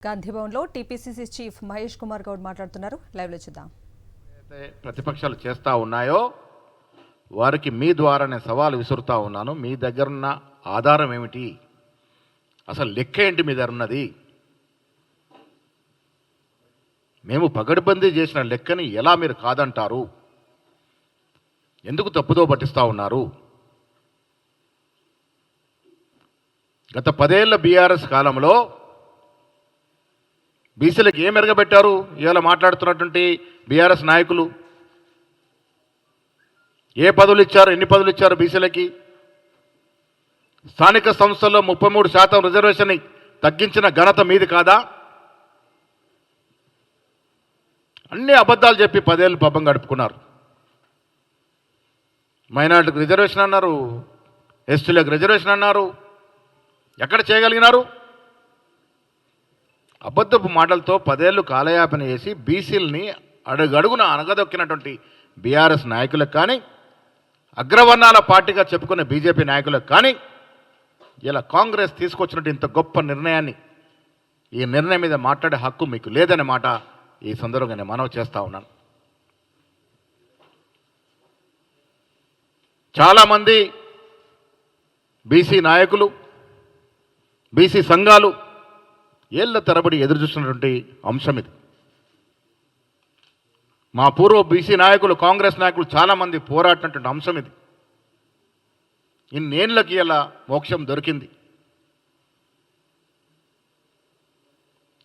గాంధీభవన్లో TPCC chief Mahesh Kumar Goud మాట్లాడుతున్నారు. Live లో చూద్దాం. ప్రతిపక్షాలు చేస్తా ఉన్నాయో వారికి మీ ద్వారా నేను సవాల్ విసురుతా ఉన్నాను. మీ దగ్గరున్న ఆధారం ఏమిటి? అసలు లెక్క ఏంటి మీ దగ్గర ఉన్నది? మేము పగడ్బందీ చేసిన లెక్కని ఎలా మీరు కాదంటారు? ఎందుకు తప్పుదో పట్టిస్తూ ఉన్నారు? గత 10 ఏళ్ల బీఆర్ఎస్ కాలంలో బీసీలకు ఏం మెరగబెట్టారు? ఇవాళ మాట్లాడుతున్నటువంటి బీఆర్ఎస్ నాయకులు ఏ పదవులు ఇచ్చారు? ఎన్ని పదవులు ఇచ్చారు బీసీలకి? స్థానిక సంస్థల్లో 33% రిజర్వేషన్ తగ్గించిన ఘనత మీది కాదా? అన్ని అబద్ధాలు చెప్పి 10 ఏళ్ళు పబ్బం గడుపుకున్నారు. మైనార్టీలకు రిజర్వేషన్ అన్నారు, ఎస్టీలకు రిజర్వేషన్ అన్నారు. ఎక్కడ చేయగలిగినారు? అబద్ధపు మాటలతో 10 ఏళ్ళు కాలయాపన చేసి బీసీలని అడుగడుగున అనగదొక్కినటువంటి బీఆర్ఎస్ నాయకులకు కానీ, అగ్రవర్ణాల పార్టీగా చెప్పుకునే బీజేపీ నాయకులకు కానీ ఇలా కాంగ్రెస్ తీసుకొచ్చినట్టు ఇంత గొప్ప నిర్ణయాన్ని, ఈ నిర్ణయం మీద మాట్లాడే హక్కు మీకు లేదనే మాట ఈ సందర్భంగా నేను మనవి చేస్తూ ఉన్నాను. చాలామంది బీసీ నాయకులు, బీసీ సంఘాలు ఏళ్ల తరబడి ఎదురు చూస్తున్నటువంటి అంశం ఇది. మా పూర్వ బీసీ నాయకులు, కాంగ్రెస్ నాయకులు చాలామంది పోరాడినటువంటి అంశం ఇది. ఇన్నేళ్లకి ఇలా మోక్షం దొరికింది.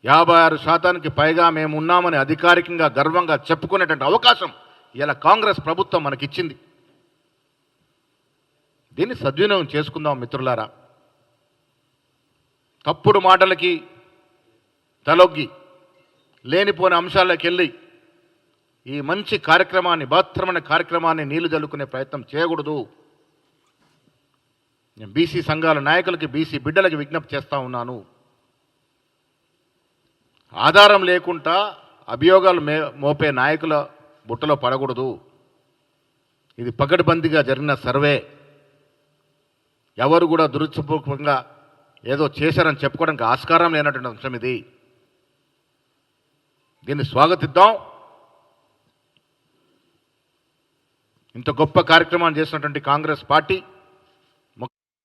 56% పైగా మేము ఉన్నామని అధికారికంగా గర్వంగా చెప్పుకునేటువంటి అవకాశం ఇలా కాంగ్రెస్ ప్రభుత్వం మనకిచ్చింది. దీన్ని సద్వినియోగం చేసుకుందాం మిత్రులారా. తప్పుడు మాటలకి తలొగ్గి లేనిపోని అంశాల్లోకి వెళ్ళి ఈ మంచి కార్యక్రమాన్ని, బృహత్తరమైన కార్యక్రమాన్ని నీళ్లు జల్లుకునే ప్రయత్నం చేయకూడదు. నేను బీసీ సంఘాల నాయకులకి, బీసీ బిడ్డలకి విజ్ఞప్తి చేస్తూ ఉన్నాను. ఆధారం లేకుండా అభియోగాలు మోపే నాయకుల బుట్టలో పడకూడదు. ఇది పకడ్బందీగా జరిగిన సర్వే. ఎవరు కూడా దురుత్సపూర్వకంగా ఏదో చేశారని చెప్పుకోవడానికి ఆస్కారం లేనటువంటి అంశం ఇది. దీన్ని స్వాగతిద్దాం. ఇంత గొప్ప కార్యక్రమాన్ని చేసినటువంటి కాంగ్రెస్ పార్టీ